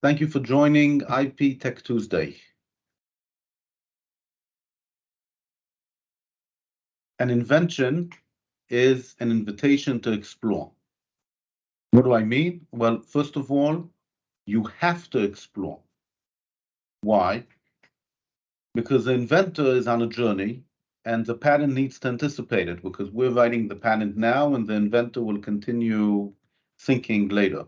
Thank you for joining IP Tech Tuesday. An invention is an invitation to explore. What do I mean? Well, first of all, you have to explore. Why? Because the inventor is on a journey and the patent needs to anticipate it because we're writing the patent now and the inventor will continue thinking later.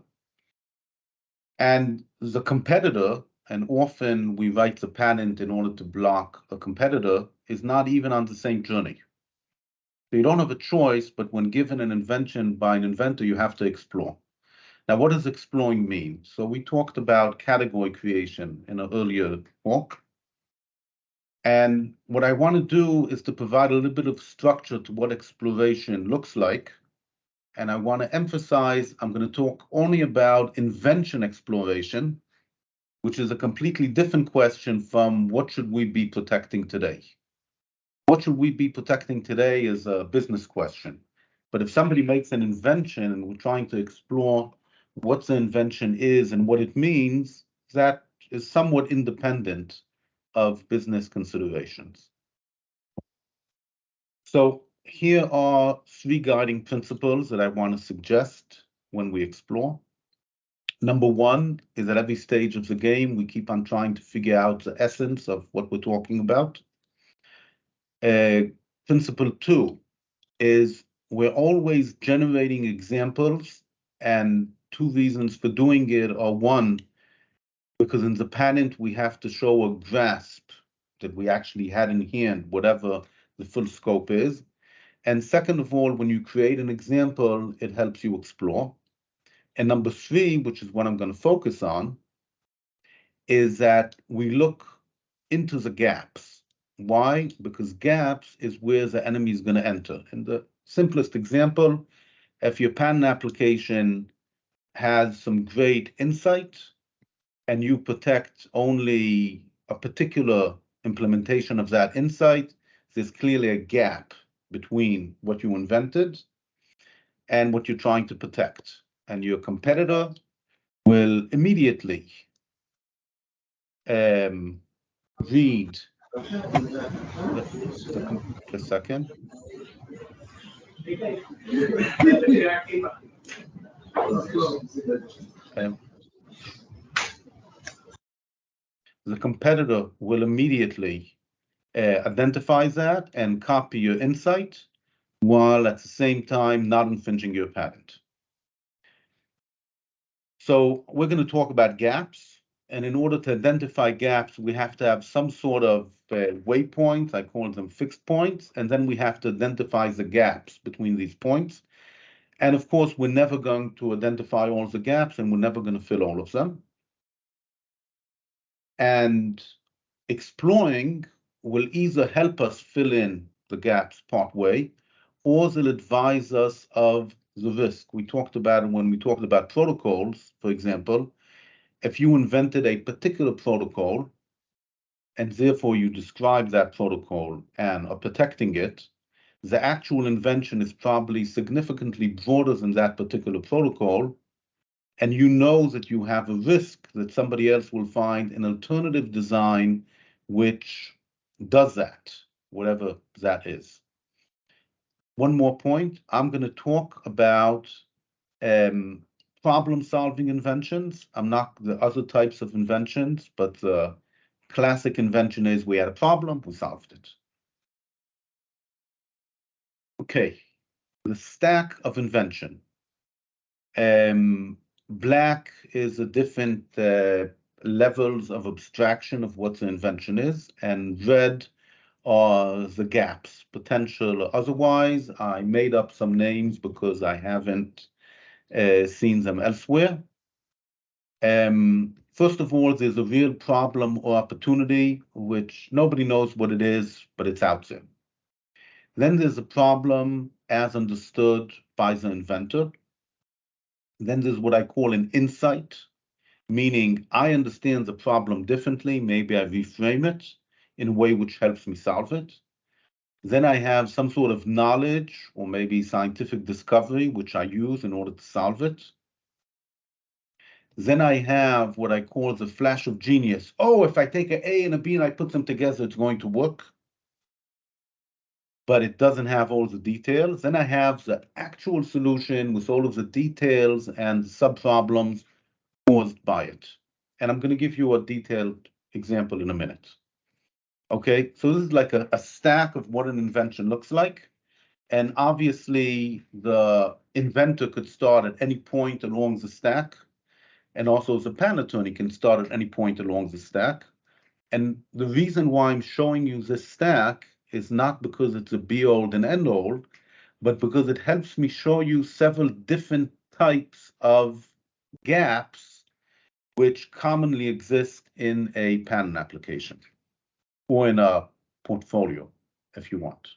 And the competitor, and often we write the patent in order to block a competitor, is not even on the same journey. So you don't have a choice, but when given an invention by an inventor, you have to explore. Now, what does exploring mean? So we talked about category creation in an earlier talk. And what I want to do is to provide a little bit of structure to what exploration looks like. And I want to emphasize, I'm going to talk only about invention exploration, which is a completely different question from what should we be protecting today. What should we be protecting today is a business question. But if somebody makes an invention and we're trying to explore what the invention is and what it means, that is somewhat independent of business considerations. So here are 3 guiding principles that I want to suggest when we explore. Number 1 is at every stage of the game, we keep on trying to figure out the essence of what we're talking about. Principle 2 is we're always generating examples, and 2 reasons for doing it are: 1, because in the patent we have to show a grasp that we actually had in hand, whatever the full scope is. And second of all, when you create an example, it helps you explore. And number 3, which is what I'm going to focus on, is that we look into the gaps. Why? Because gaps is where the enemy is going to enter. In the simplest example, if your patent application has some great insight and you protect only a particular implementation of that insight, there's clearly a gap between what you invented and what you're trying to protect. And your competitor will immediately read just a second. The competitor will immediately identify that and copy your insight while at the same time not infringing your patent. So we're going to talk about gaps. And in order to identify gaps, we have to have some sort of waypoints. I call them fixed points. And then we have to identify the gaps between these points. And of course, we're never going to identify all the gaps and we're never going to fill all of them. And exploring will either help us fill in the gaps part way, or they'll advise us of the risk. We talked about it when we talked about protocols, for example. If you invented a particular protocol and therefore you describe that protocol and are protecting it, the actual invention is probably significantly broader than that particular protocol. And you know that you have a risk that somebody else will find an alternative design which does that, whatever that is. One more point, I'm going to talk about problem-solving inventions. I'm not the other types of inventions, but the classic invention is we had a problem, we solved it. Okay, the stack of invention. Black is the different levels of abstraction of what the invention is, and red are the gaps, potential or otherwise. I made up some names because I haven't seen them elsewhere. First of all, there's a real problem or opportunity, which nobody knows what it is, but it's out there. Then there's a problem as understood by the inventor. Then there's what I call an insight, meaning I understand the problem differently. Maybe I reframe it in a way which helps me solve it. Then I have some sort of knowledge or maybe scientific discovery, which I use in order to solve it. Then I have what I call the flash of genius. Oh, if I take an A and a B and I put them together, it's going to work. But it doesn't have all the details. Then I have the actual solution with all of the details and subproblems caused by it. And I'm going to give you a detailed example in a minute. Okay, so this is like a stack of what an invention looks like. And obviously, the inventor could start at any point along the stack. And also, the patent attorney can start at any point along the stack. And the reason why I'm showing you this stack is not because it's a be-all and end-all, but because it helps me show you several different types of gaps which commonly exist in a patent application or in a portfolio, if you want.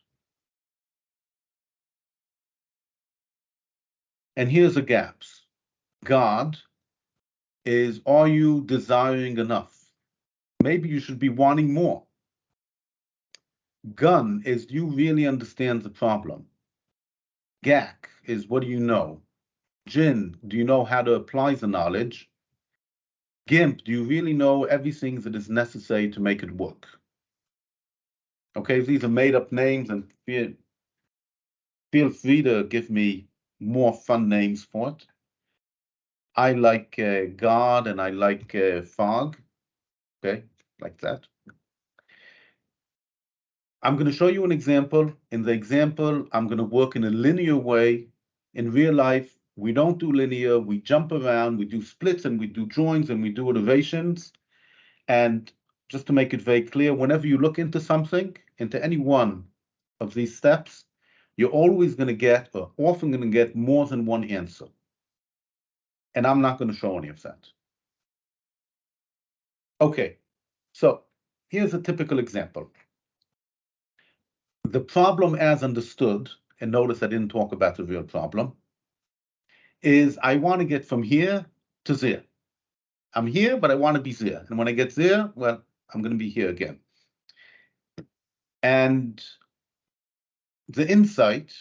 And here's the gaps. God is, are you desiring enough? Maybe you should be wanting more. Gun is, do you really understand the problem? GAC is, what do you know? Jin, do you know how to apply the knowledge? GIMP, do you really know everything that is necessary to make it work? Okay, these are made up names, and feel free to give me more fun names for it. I like God and I like fog. Okay, like that. I'm going to show you an example. In the example, I'm going to work in a linear way. In real life, we don't do linear. We jump around, we do splits, and we do joins, and we do iterations. And just to make it very clear, whenever you look into something, into any one of these steps, you're always going to get, or often going to get, more than one answer. And I'm not going to show any of that. Okay, so here's a typical example. The problem as understood, and notice I didn't talk about the real problem, is I want to get from here to there. I'm here, but I want to be there. And when I get there, well, I'm going to be here again. And the insight,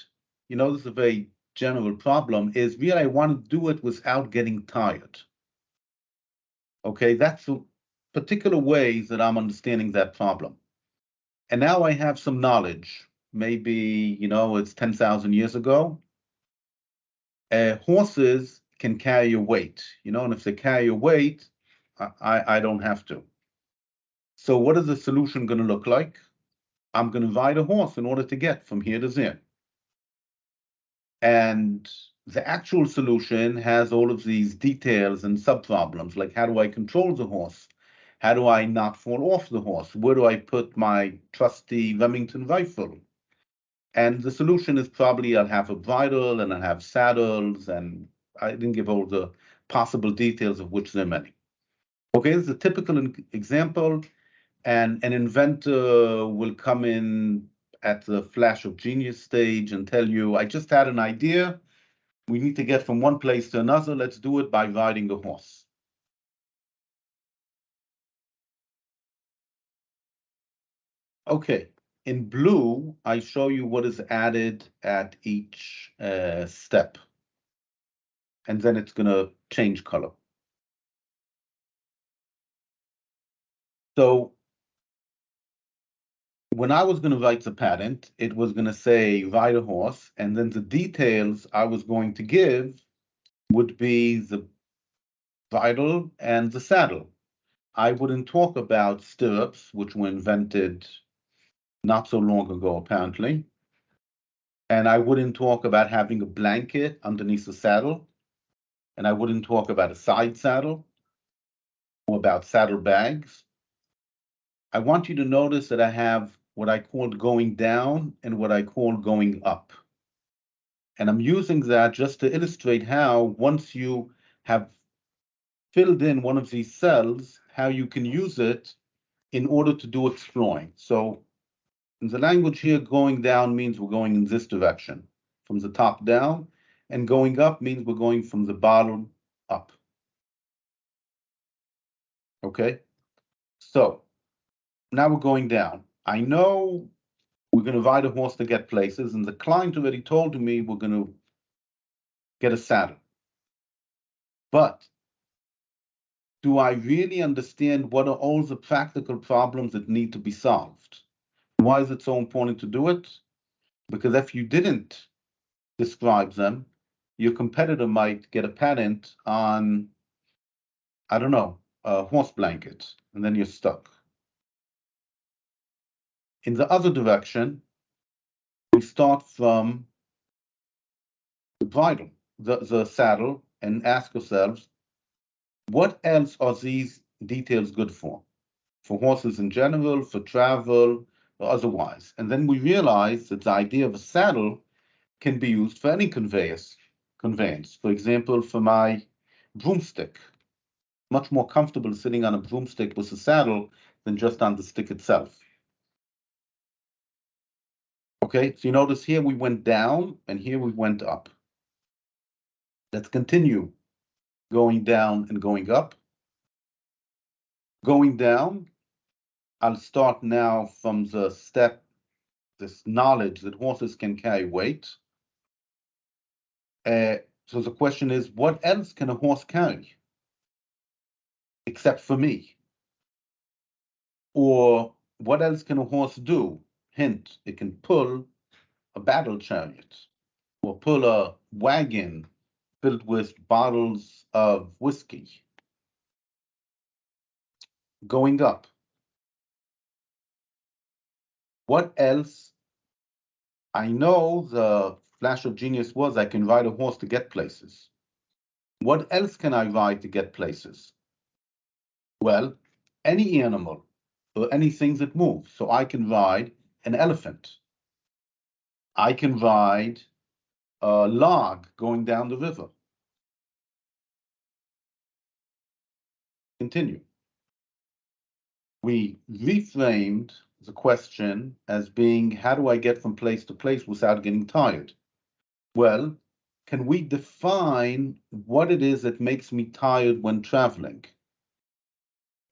this is a very general problem, is really I want to do it without getting tired. Okay, that's the particular ways that I'm understanding that problem. And now I have some knowledge. Maybe, it's 10,000 years ago. Horses can carry a weight, and if they carry a weight, I don't have to. So what is the solution going to look like? I'm going to ride a horse in order to get from here to there. And the actual solution has all of these details and subproblems, like how do I control the horse? How do I not fall off the horse? Where do I put my trusty Remington rifle? And the solution is probably I'll have a bridle and I'll have saddles, and I didn't give all the possible details of which there are many. Okay, this is a typical example, and an inventor will come in at the flash of genius stage and tell you, I just had an idea. We need to get from one place to another. Let's do it by riding a horse. Okay, in blue, I show you what is added at each step. And then it's going to change color. So when I was going to write the patent, it was going to say ride a horse, and then the details I was going to give would be the bridle and the saddle. I wouldn't talk about stirrups, which were invented not so long ago, apparently. And I wouldn't talk about having a blanket underneath the saddle. And I wouldn't talk about a side saddle or about saddle bags. I want you to notice that I have what I called going down and what I call going up. And I'm using that just to illustrate how once you have filled in one of these cells, how you can use it in order to do exploring. So in the language here, going down means we're going in this direction, from the top down, and going up means we're going from the bottom up. Okay, so now we're going down. I know we're going to ride a horse to get places, and the client already told me we're going to get a saddle. But do I really understand what are all the practical problems that need to be solved? Why is it so important to do it? Because if you didn't describe them, your competitor might get a patent on, I don't know, a horse blanket, and then you're stuck. In the other direction, we start from the bridle, the saddle, and ask ourselves, what else are these details good for? For horses in general, for travel, or otherwise. And then we realize that the idea of a saddle can be used for any conveyance. For example, for my broomstick. Much more comfortable sitting on a broomstick with a saddle than just on the stick itself. Okay, so you notice here we went down and here we went up. Let's continue going down and going up. Going down, I'll start now from the step, this knowledge that horses can carry weight. So the question is, what else can a horse carry except for me? Or what else can a horse do? Hint, it can pull a battle chariot or pull a wagon filled with bottles of whiskey. Going up. What else? I know the flash of genius was I can ride a horse to get places. What else can I ride to get places? Well, any animal or anything that moves. So I can ride an elephant. I can ride a log going down the river. Continue. We reframed the question as being, how do I get from place to place without getting tired? Well, can we define what it is that makes me tired when traveling?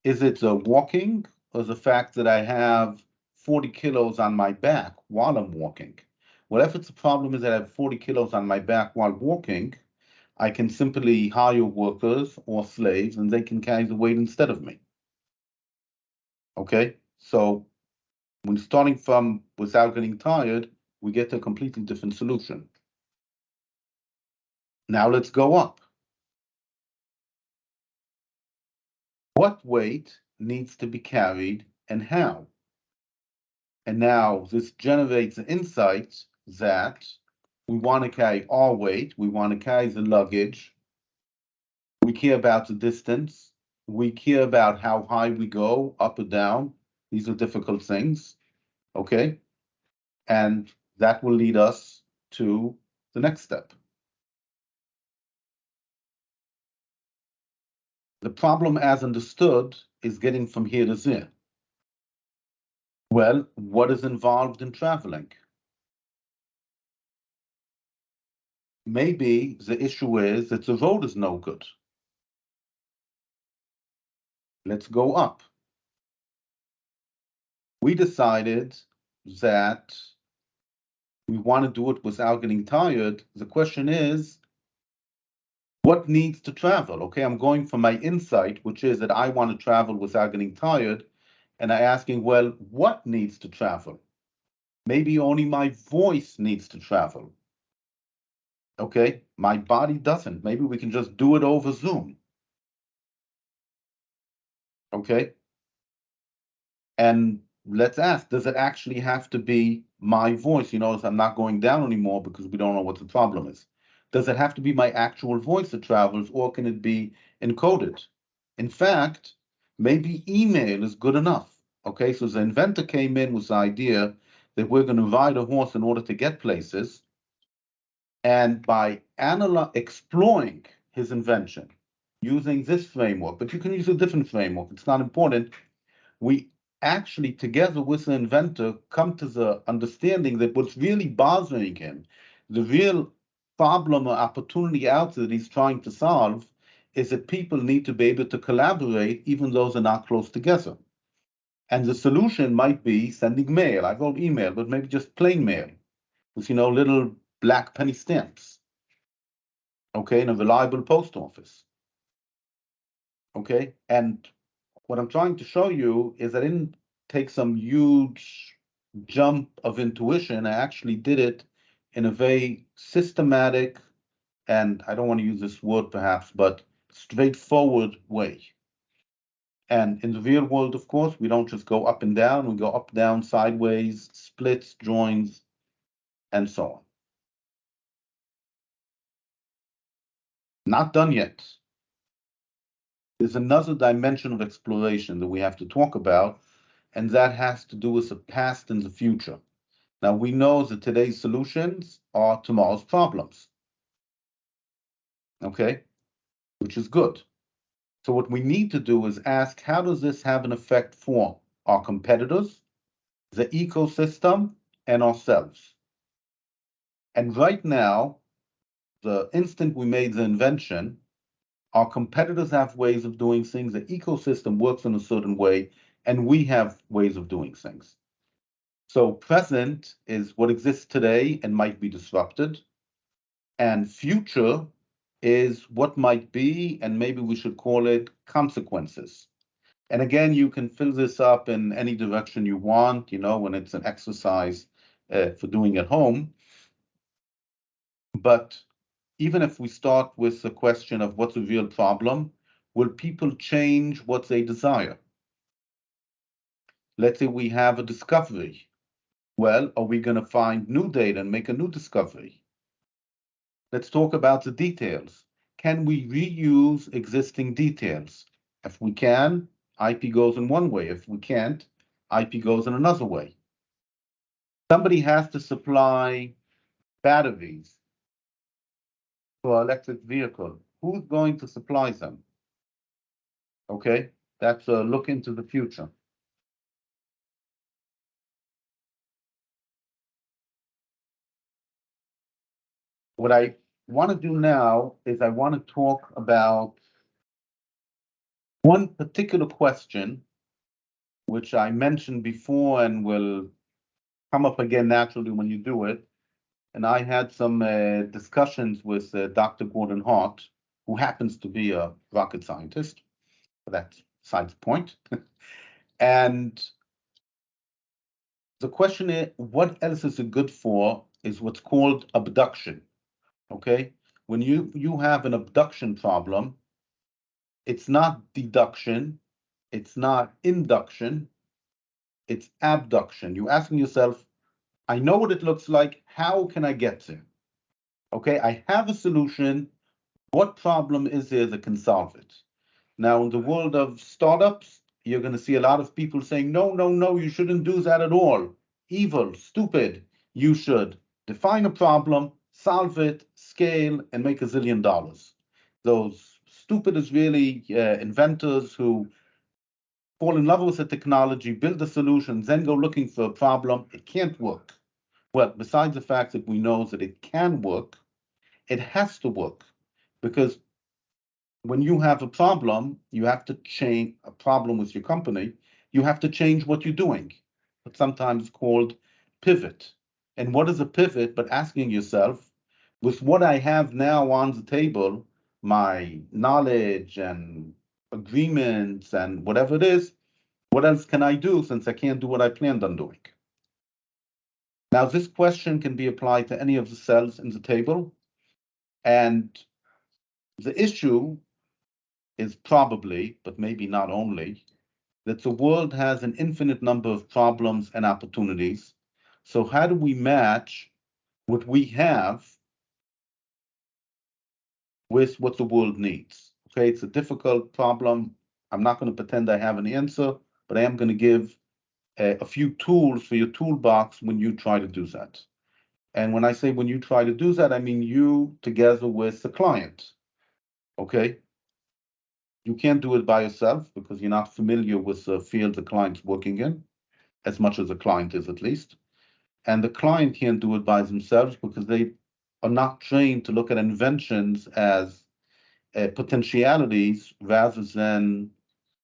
Is it the walking or the fact that I have 40 kilos on my back while I'm walking? Well, if it's a problem is that I have 40 kilos on my back while walking, I can simply hire workers or slaves and they can carry the weight instead of me. Okay, so when starting from without getting tired, we get a completely different solution. Now let's go up. What weight needs to be carried and how? And now this generates the insight that we want to carry our weight, we want to carry the luggage, we care about the distance, we care about how high we go, up or down. These are difficult things, okay? And that will lead us to the next step. The problem as understood is getting from here to there. Well, what is involved in traveling? Maybe the issue is that the road is no good. Let's go up. We decided that we want to do it without getting tired. The question is, what needs to travel? Okay, I'm going from my insight, which is that I want to travel without getting tired, and I'm asking, well, what needs to travel? Maybe only my voice needs to travel. Okay, my body doesn't. Maybe we can just do it over Zoom. Okay, and let's ask, does it actually have to be my voice? You notice I'm not going down anymore because we don't know what the problem is. Does it have to be my actual voice that travels, or can it be encoded? In fact, maybe email is good enough. Okay, so the inventor came in with the idea that we're going to ride a horse in order to get places. And by exploring his invention, using this framework, but you can use a different framework, it's not important, we actually, together with the inventor, come to the understanding that what's really bothering him, the real problem or opportunity out there that he's trying to solve, is that people need to be able to collaborate even though they're not close together. And the solution might be sending mail. I wrote email, but maybe just plain mail with, little black penny stamps. Okay, in a reliable post office. okay? And what I'm trying to show you is I didn't take some huge jump of intuition. I actually did it in a very systematic, and I don't want to use this word perhaps, but straightforward way. And in the real world, of course, we don't just go up and down, we go up, down, sideways, splits, joins, and so on. Not done yet. There's another dimension of exploration that we have to talk about, and that has to do with the past and the future. Now, we know that today's solutions are tomorrow's problems, okay, which is good. So what we need to do is ask, how does this have an effect for our competitors, the ecosystem, and ourselves? And right now, the instant we made the invention, our competitors have ways of doing things, the ecosystem works in a certain way, and we have ways of doing things. So present is what exists today and might be disrupted, and future is what might be, and maybe we should call it consequences. And again, you can fill this up in any direction you want, you know, when it's an exercise for doing at home. But even if we start with the question of what's a real problem, will people change what they desire? Let's say we have a discovery. Well, are we going to find new data and make a new discovery? Let's talk about the details. Can we reuse existing details? If we can, IP goes in one way. If we can't, IP goes in another way. Somebody has to supply batteries for an electric vehicle. Who's going to supply them? Okay, that's a look into the future. What I want to do now is I want to talk about one particular question, which I mentioned before and will come up again naturally when you do it. And I had some discussions with Dr. Gordon Hart, who happens to be a rocket scientist, but that's besides the point. And the question is, what else is it good for is what's called abduction, okay? When you have an abduction problem, it's not deduction, it's not induction, it's abduction. You're asking yourself, I know what it looks like, how can I get there? Okay, I have a solution, what problem is there that can solve it? Now, in the world of startups, you're going to see a lot of people saying, no, no, no, you shouldn't do that at all. Evil, stupid. You should define a problem, solve it, scale, and make $1 zillion. Those stupid Israeli inventors who fall in love with the technology, build the solution, then go looking for a problem, it can't work. Well, besides the fact that we know that it can work, it has to work, because when you have a problem, you have to change a problem with your company. You have to change what you're doing. It's sometimes called pivot. And what is a pivot? But asking yourself, with what I have now on the table, my knowledge and agreements and whatever it is, what else can I do since I can't do what I planned on doing? Now, this question can be applied to any of the cells in the table. And the issue is probably, but maybe not only, that the world has an infinite number of problems and opportunities. So how do we match what we have with what the world needs? Okay, it's a difficult problem. I'm not going to pretend I have an answer, but I am going to give a few tools for your toolbox when you try to do that. And when I say when you try to do that, I mean you together with the client. Okay? You can't do it by yourself because you're not familiar with the field the client's working in, as much as the client is at least. And the client can't do it by themselves because they are not trained to look at inventions as potentialities rather than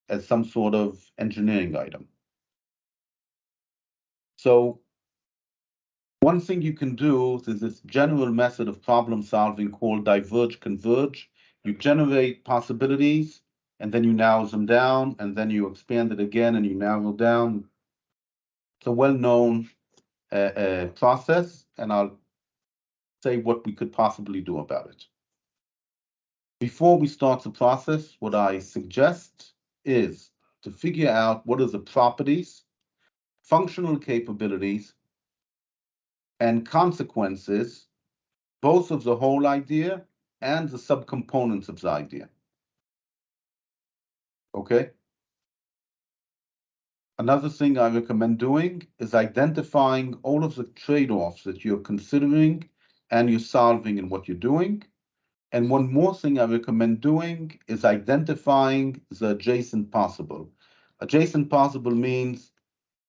as some sort of engineering item. So one thing you can do is this general method of problem solving called diverge converge. You generate possibilities and then you narrow them down, and then you expand it again, and you narrow down. It's a well-known process, and I'll say what we could possibly do about it. Before we start the process, what I suggest is to figure out what are the properties, functional capabilities, and consequences, both of the whole idea and the subcomponents of the idea. Okay? Another thing I recommend doing is identifying all of the trade-offs that you're considering and you're solving in what you're doing. And one more thing I recommend doing is identifying the adjacent possible. Adjacent possible means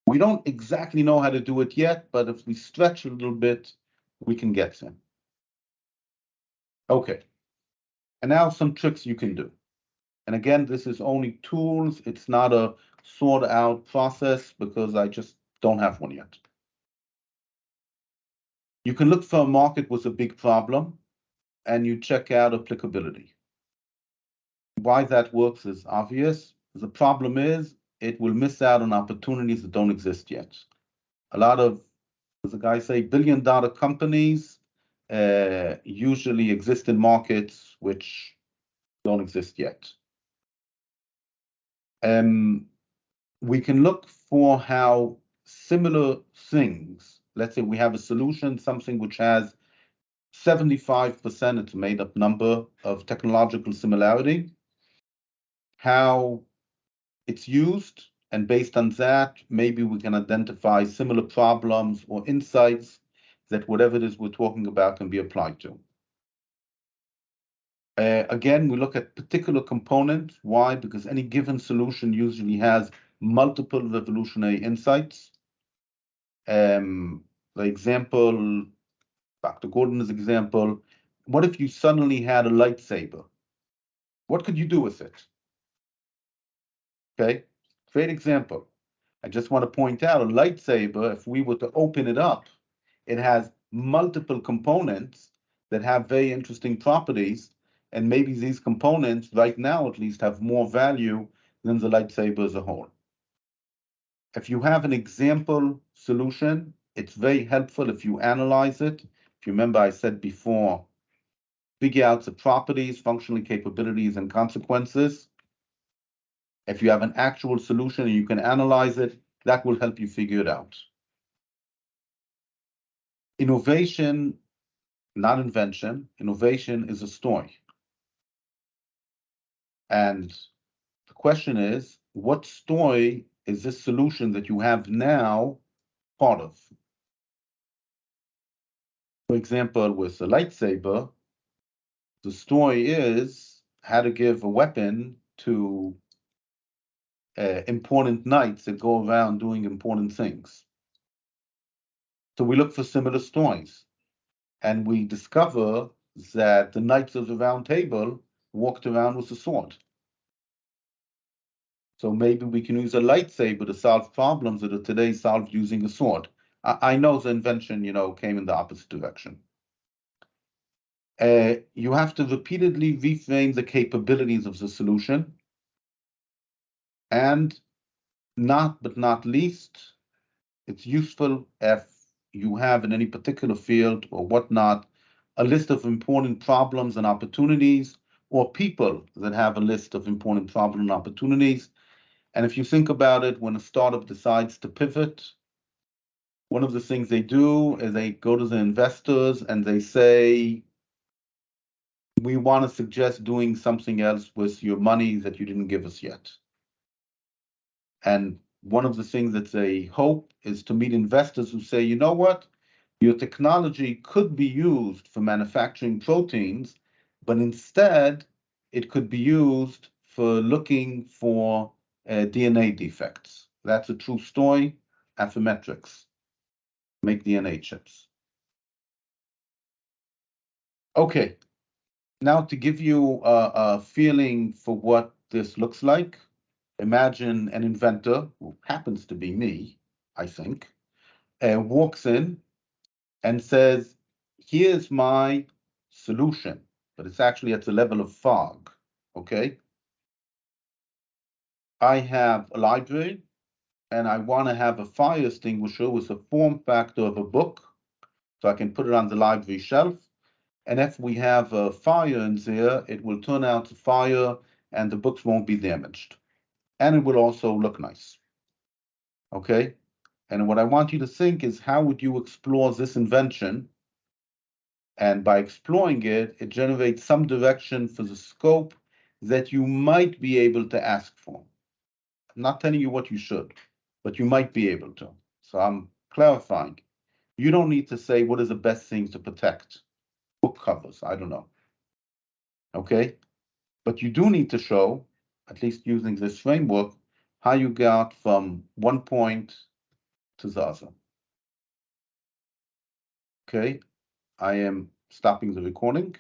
we don't exactly know how to do it yet, but if we stretch a little bit, we can get there. Okay. And now some tricks you can do. And again, this is only tools. It's not a sort out process because I just don't have one yet. You can look for a market with a big problem and you check out applicability. Why that works is obvious. The problem is it will miss out on opportunities that don't exist yet. A lot of, as the guys say, billion-dollar companies usually exist in markets which don't exist yet. We can look for how similar things, let's say we have a solution, something which has 75%, it's a made-up number, of technological similarity, how it's used, and based on that, maybe we can identify similar problems or insights that whatever it is we're talking about can be applied to. Again, we look at particular components. Why? Because any given solution usually has multiple revolutionary insights. The example, Dr. Gordon's example, what if you suddenly had a lightsaber? What could you do with it? Okay, great example. I just want to point out a lightsaber, if we were to open it up, it has multiple components that have very interesting properties. And maybe these components, right now at least, have more value than the lightsaber as a whole. If you have an example solution, it's very helpful if you analyze it. If you remember, I said before, figure out the properties, functional capabilities, and consequences. If you have an actual solution and you can analyze it, that will help you figure it out. Innovation, not invention, innovation is a story. And the question is, what story is this solution that you have now part of? For example, with a lightsaber, the story is how to give a weapon to important knights that go around doing important things. So we look for similar stories, and we discover that the Knights of the Round Table walked around with a sword. So maybe we can use a lightsaber to solve problems that are today solved using a sword. I know the invention, came in the opposite direction. You have to repeatedly reframe the capabilities of the solution. And not but not least, it's useful if you have in any particular field or whatnot, a list of important problems and opportunities, or people that have a list of important problems and opportunities. And if you think about it, when a startup decides to pivot, one of the things they do is they go to the investors and they say, we want to suggest doing something else with your money that you didn't give us yet. And one of the things that they hope is to meet investors who say, you know what, your technology could be used for manufacturing proteins, but instead it could be used for looking for DNA defects. That's a true story. Affymetrix, make DNA chips. Okay, now to give you a feeling for what this looks like, imagine an inventor, who happens to be me, I think, walks in and says, here's my solution, but it's actually at the level of fog, okay? I have a library and I want to have a fire extinguisher with a form factor of a book, so I can put it on the library shelf. And if we have a fire in there, it will turn out to fire and the books won't be damaged. And it will also look nice. Okay? And what I want you to think is, how would you explore this invention? And by exploring it, it generates some direction for the scope that you might be able to ask for. I'm not telling you what you should, but you might be able to. So I'm clarifying. You don't need to say what is the best thing to protect. Book covers, I don't know. Okay? But you do need to show, at least using this framework, how you got from one point to the other. Okay? I am stopping the recording.